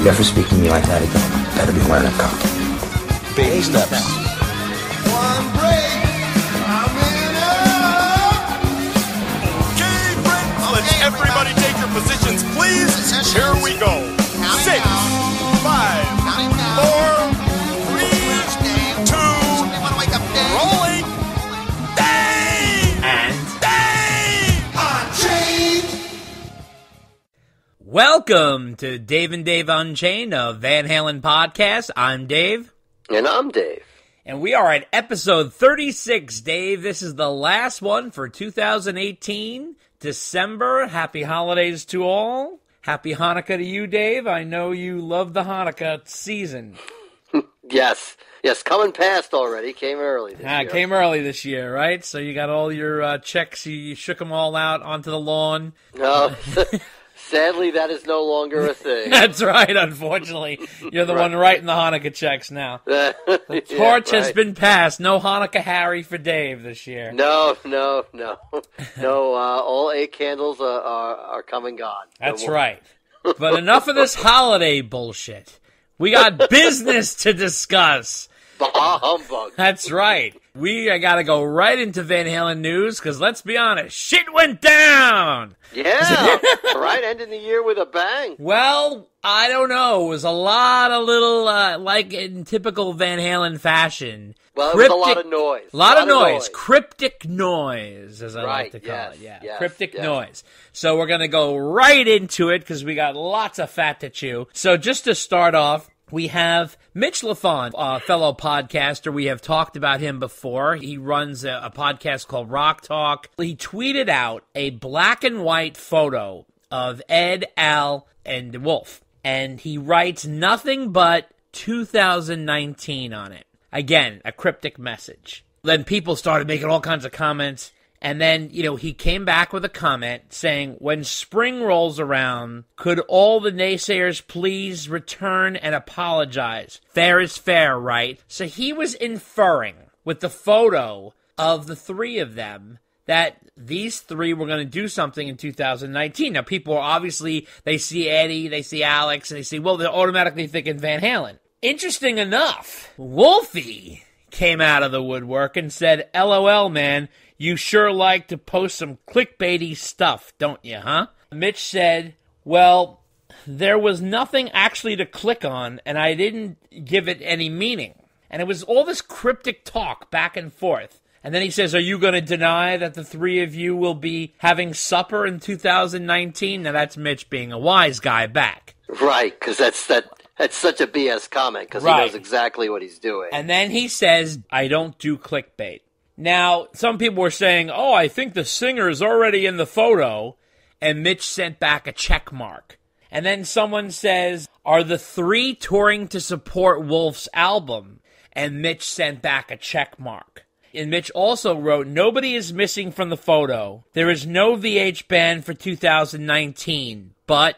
you ever speak to me like that again, better be wearing a cup. Baby steps. One break, I'm in up. Okay, Brent, let's everybody take your positions, please. Here we go. 6, 5, 4, 3, 2, rolling. Dave! And Dave! Unchained. welcome to Dave and Dave Unchained, a Van Halen podcast. I'm Dave. And I'm Dave. And we are at episode 36, Dave. This is the last one for 2018, December. Happy holidays to all. Happy Hanukkah to you, Dave. I know you love the Hanukkah season. Yes, coming past already. Came early this year. Came early this year, right? So you got all your checks. You shook them all out onto the lawn. No, sadly, that is no longer a thing. That's right, unfortunately. You're the one writing the Hanukkah checks now. The torch has been passed. No Hanukkah Harry for Dave this year. No. All 8 candles are come and gone. That's right. But enough of this holiday bullshit. We got business to discuss. Bah humbug. That's right. We got to go right into Van Halen news because, let's be honest, shit went down. Yeah, right. Ending the year with a bang. Well, I don't know. It was a lot of little, like in typical Van Halen fashion. Well, it was a lot of noise. A lot of noise. Cryptic noise, as I like to call it. Yeah, yes, cryptic noise. So we're going to go right into it because we got lots of fat to chew. So just to start off, we have Mitch LaFon, a fellow podcaster. We have talked about him before. He runs a podcast called Rock Talk. He tweeted out a black and white photo of Ed, Al, and Wolf. And he writes nothing but 2019 on it. Again, a cryptic message. Then people started making all kinds of comments. And then, he came back with a comment saying, when spring rolls around, could all the naysayers please return and apologize? Fair is fair, right? So he was inferring with the photo of the three of them that these three were going to do something in 2019. Now, people are obviously, they see Eddie, they see Alex, and they see, well, they're automatically thinking Van Halen. Interesting enough, Wolfie came out of the woodwork and said, LOL, man, you sure like to post some clickbaity stuff, don't you, huh? Mitch said, well, there was nothing actually to click on, and I didn't give it any meaning. And it was all this cryptic talk back and forth. And then he says, are you going to deny that the three of you will be having supper in 2019? Now, that's Mitch being a wise guy back. Right, because that's such a BS comment, because he knows exactly what he's doing. And then he says, I don't do clickbait. Now, some people were saying, oh, I think the singer is already in the photo, and Mitch sent back a check mark. And then someone says, are the three touring to support Wolf's album? And Mitch sent back a check mark. And Mitch also wrote, nobody is missing from the photo. There is no VH band for 2019, but ...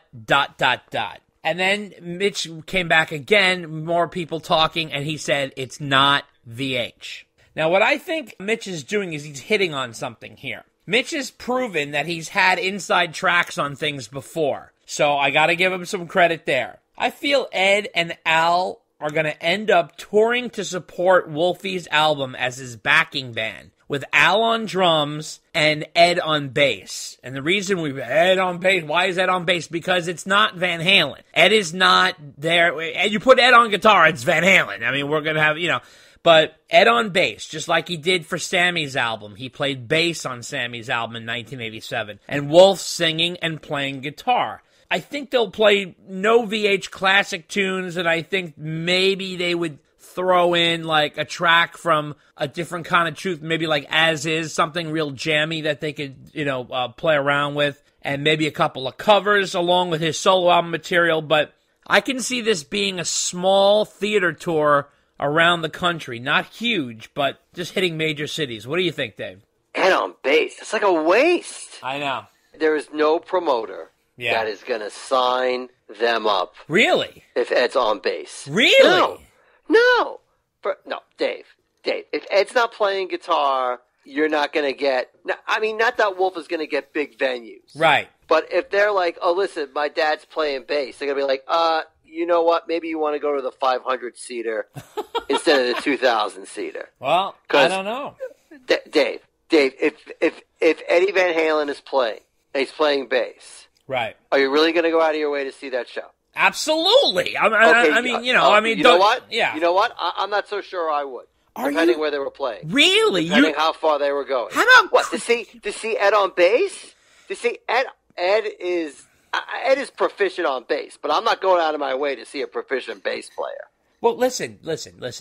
And then Mitch came back again, more people talking, and he said, it's not VH. Now, what I think Mitch is doing is he's hitting on something here. Mitch has proven that he's had inside tracks on things before, so I got to give him some credit there. I feel Ed and Al are going to end up touring to support Wolfie's album as his backing band, with Al on drums and Ed on bass. And the reason we've Ed on bass, why is Ed on bass? Because it's not Van Halen. Ed is not there. You put Ed on guitar, it's Van Halen. I mean, we're going to have, But Ed on bass, just like he did for Sammy's album. He played bass on Sammy's album in 1987. And Wolf singing and playing guitar. I think they'll play no VH classic tunes, and I think maybe they would throw in like a track from A Different Kind of Truth, maybe like As Is, something real jammy that they could, play around with. And maybe a couple of covers along with his solo album material. But I can see this being a small theater tour around the country. Not huge, but just hitting major cities. What do you think, Dave? And on bass. It's like a waste. I know. There is no promoter that is going to sign them up. Really? If Ed's on bass. Really? No. No, Dave. If Ed's not playing guitar, you're not going to get... not that Wolf is going to get big venues. Right. But if they're like, oh, listen, my dad's playing bass, they're going to be like, you know what? Maybe you want to go to the 500-seater instead of the 2,000-seater. Well, I don't know. Dave, if Eddie Van Halen is playing, and he's playing bass, right? Are you really going to go out of your way to see that show? Absolutely. You know what? Yeah. You know what? I'm not so sure I would. Depending where they were playing. Really? Depending how far they were going. How about what? To see Ed on bass? To see Ed is proficient on bass, but I'm not going out of my way to see a proficient bass player. Well, listen.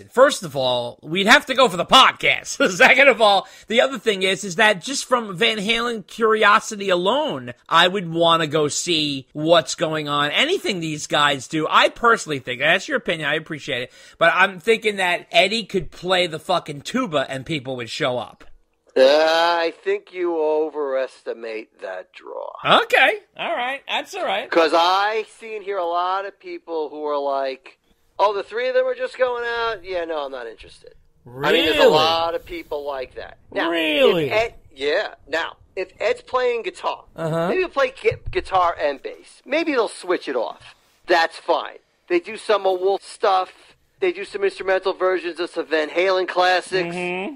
First of all, we'd have to go for the podcast. Second of all, the other thing is that just from Van Halen curiosity alone, I would want to go see what's going on. Anything these guys do, I personally think, that's your opinion, I appreciate it, but I'm thinking that Eddie could play the fucking tuba and people would show up. I think you overestimate that draw. Okay, all right, that's all right. Because I see and hear a lot of people who are like, oh, the three of them are just going out? Yeah, no, I'm not interested. Really? I mean, there's a lot of people like that. Now, really? Now, if Ed's playing guitar, maybe he'll play guitar and bass. Maybe they'll switch it off. That's fine. They do some of Wolf stuff. They do some instrumental versions of some Van Halen classics. Mm-hmm.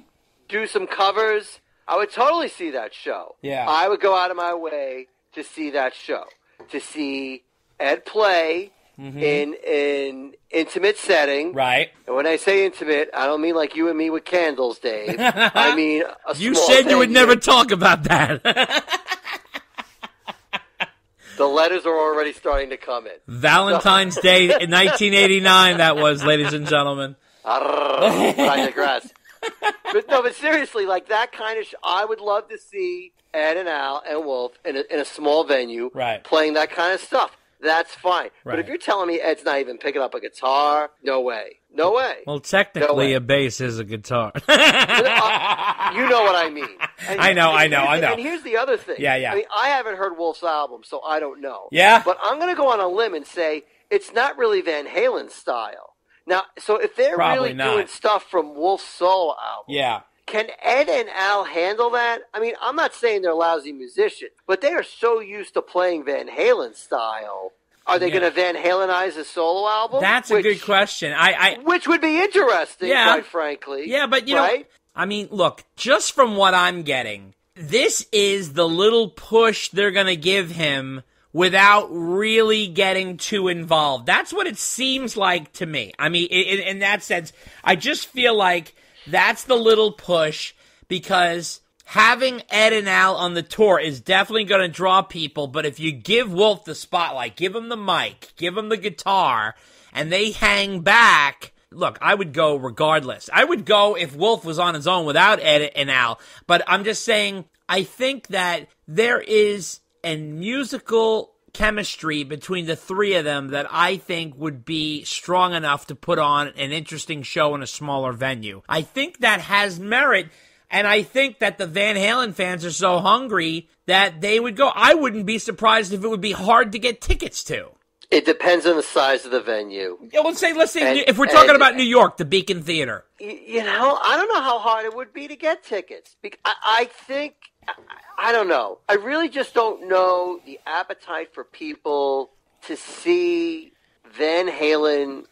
Do some covers. I would totally see that show. Yeah. I would go out of my way to see that show. To see Ed play in an intimate setting. Right. And when I say intimate, I don't mean like you and me with candles, Dave. I mean a You small said you would venue. never talk about that. The letters are already starting to come in. Valentine's Day in 1989, that was, ladies and gentlemen. I digress. But seriously, like that kind of I would love to see Ed and Al and Wolf in a small venue playing that kind of stuff. That's fine. But if you're telling me Ed's not even picking up a guitar, no way. No way. Well, technically, a bass is a guitar. You know what I mean. And I know. And here's the other thing. Yeah. I mean, I haven't heard Wolf's album, so I don't know. Yeah. But I'm going to go on a limb and say it's not really Van Halen style. Now, so if they're Probably really doing stuff from Wolf's solo album, can Ed and Al handle that? I mean, I'm not saying they're lousy musicians, but they are so used to playing Van Halen style. Are they going to Van Halenize a solo album? That's a good question. Which would be interesting, quite frankly. Yeah, but you know, I mean, look, just from what I'm getting, this is the little push they're going to give him without really getting too involved. That's what it seems like to me. I mean, in that sense, I just feel like that's the little push because having Ed and Al on the tour is definitely going to draw people, but if you give Wolf the spotlight, give him the mic, give him the guitar, and they hang back, look, I would go regardless. I would go if Wolf was on his own without Ed and Al, but I'm just saying, I think that there is a musical chemistry between the three of them that I think would be strong enough to put on an interesting show in a smaller venue. I think that has merit, and I think that the Van Halen fans are so hungry that they would go. I wouldn't be surprised if it would be hard to get tickets to. It depends on the size of the venue. Yeah, let's say if we're talking about New York, the Beacon Theater. You know, I don't know how hard it would be to get tickets. I think, I don't know. I really just don't know the appetite for people to see Van Halen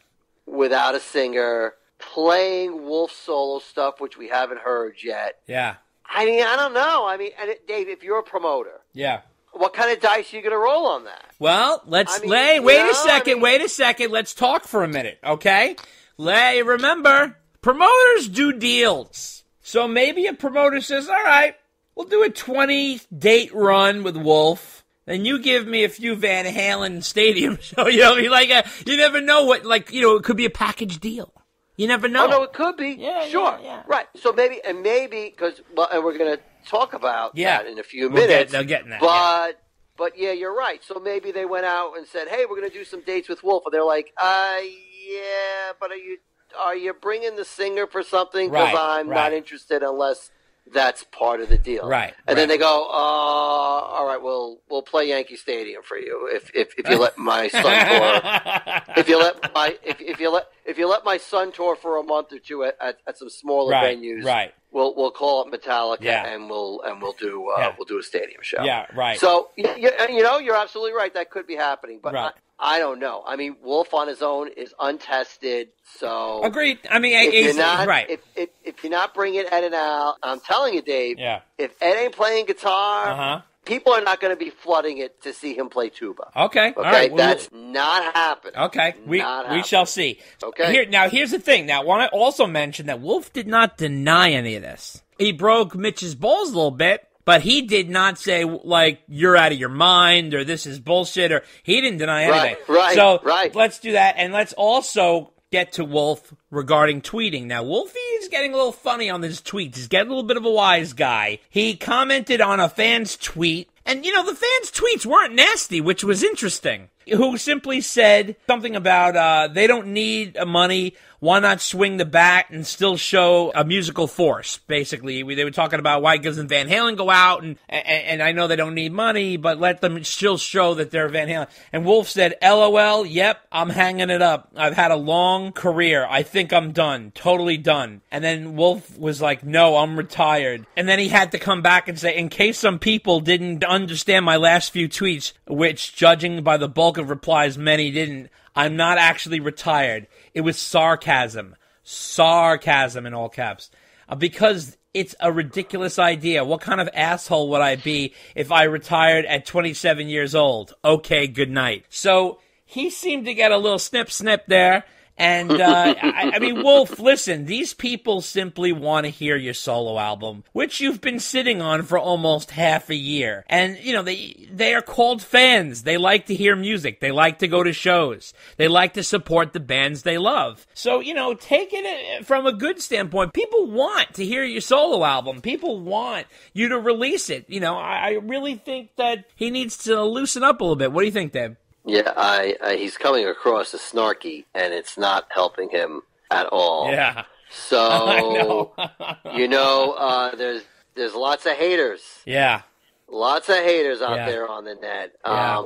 without a singer playing Wolf solo stuff, which we haven't heard yet. Yeah. I mean, I don't know. I mean, Dave, if you're a promoter. Yeah. What kind of dice are you going to roll on that? Well, wait a second. Let's talk for a minute, okay? Remember, promoters do deals. So maybe a promoter says, all right, we'll do a 20-date run with Wolf, and you give me a few Van Halen stadium shows. You know, you never know what, it could be a package deal. You never know. Oh, no, it could be. Yeah, sure. Yeah. Right. So maybe, because, and we're going to talk about that in a few We'll minutes. They'll get in that. But yeah, you're right. So maybe they went out and said, hey, we're going to do some dates with Wolf. And they're like, yeah, but are you bringing the singer for something? Because I'm not interested unless that's part of the deal. Right. And then they go, all right, we'll play Yankee Stadium for you if you let my son tour if you let my son tour for a month or two at some smaller venues, right. We'll call it Metallica, and we'll do a stadium show. Yeah, right. So you're absolutely right. That could be happening, but I don't know. I mean, Wolf on his own is untested. So agreed. I mean, if you're not bringing Ed and Al, I'm telling you, Dave. Yeah. If Ed ain't playing guitar, people are not going to be flooding it to see him play tuba. Okay. All right. That's not happening. Okay. We shall see. Okay. Here's the thing. Now, I want to also mention that Wolf did not deny any of this. He broke Mitch's balls a little bit, but he did not say, like, you're out of your mind or this is bullshit, or he didn't deny anything. Right. So let's do that, and let's also get to Wolf regarding tweeting. Now, Wolfie is getting a little funny on his tweets. He's getting a little bit of a wise guy. He commented on a fan's tweet, and, the fan's tweets weren't nasty, which was interesting, who simply said something about they don't need money. Why not swing the bat and still show a musical force? Basically, they were talking about why doesn't Van Halen go out, and I know they don't need money, but let them still show that they're Van Halen. And Wolf said, LOL, yep, I'm hanging it up. I've had a long career. I think I'm done. Totally done. And then Wolf was like, no, I'm retired. And then he had to come back and say, in case some people didn't understand my last few tweets, which, judging by the bulk of replies, many didn't, I'm not actually retired. It was sarcasm. Sarcasm in all caps. Because it's a ridiculous idea. What kind of asshole would I be if I retired at 27 years old? Okay, good night. So he seemed to get a little snip there. And, I mean, Wolf, listen, these people simply want to hear your solo album, which you've been sitting on for almost half a year. And, they are called fans. They like to hear music. They like to go to shows. They like to support the bands they love. So, take it from a good standpoint. People want to hear your solo album. People want you to release it. I really think that he needs to loosen up a little bit. What do you think, Dave? Yeah, he's coming across as snarky, and it's not helping him at all. Yeah. So, there's lots of haters. Yeah. Lots of haters out there on the net. Yeah.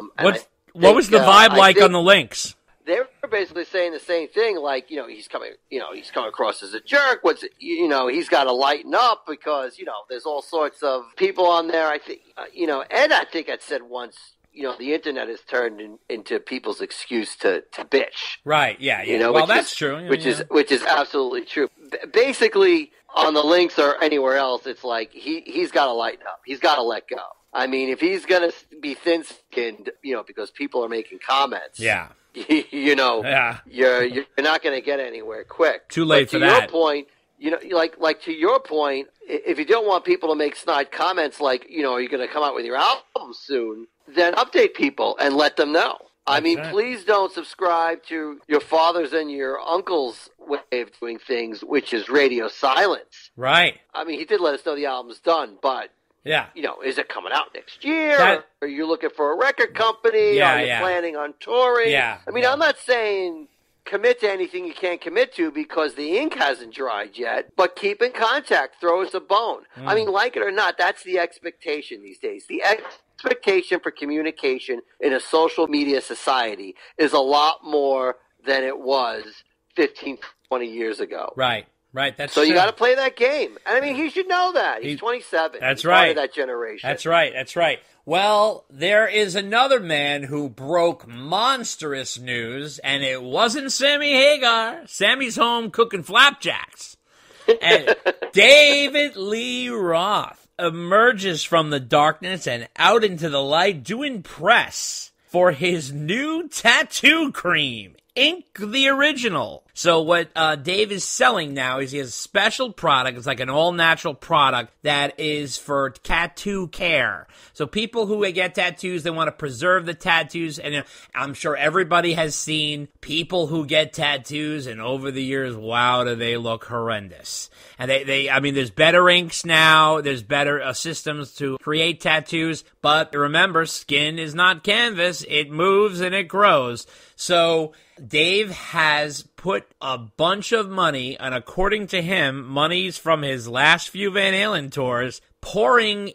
What was the vibe like on the links? They were basically saying the same thing, like, he's coming across as a jerk. He's got to lighten up because, there's all sorts of people on there. I think, Ed, I think I'd said once, the internet has turned into people's excuse to bitch. Right. Yeah. That's true. Which is absolutely true. Basically, on the links or anywhere else, it's like he's got to lighten up. He's got to let go. I mean, if he's gonna be thin-skinned, because people are making comments. Yeah. You're not gonna get anywhere quick. Too late for that. To your point. Like to your point, if you don't want people to make snide comments like, are you going to come out with your album soon, then update people and let them know. I mean, please don't subscribe to your father's and your uncle's way of doing things, which is radio silence. Right. I mean, he did let us know the album's done, but, is it coming out next year? Are you looking for a record company? Are you planning on touring? Yeah. I mean, I'm not saying commit to anything you can't commit to because the ink hasn't dried yet, but keep in contact. Throw us a bone. I mean, like it or not, that's the expectation these days. The expectation for communication in a social media society is a lot more than it was 15, 20 years ago. Right. That's so true. You got to play that game. And I mean, he should know that. He's 27. That's He's right. Part of that generation. That's right. Well, there is another man who broke monstrous news, and it wasn't Sammy Hagar. Sammy's home cooking flapjacks. And David Lee Roth emerges from the darkness and out into the light, doing press for his new tattoo cream, Ink the Original. So what Dave is selling now is he has a special product. It's like an all-natural product that is for tattoo care. So people who get tattoos, they want to preserve the tattoos. And I'm sure everybody has seen people who get tattoos, and over the years, wow, do they look horrendous. And I mean, there's better inks now. There's better systems to create tattoos. But remember, skin is not canvas. It moves and it grows. So Dave has put a bunch of money, and according to him, monies from his last few Van Halen tours, pouring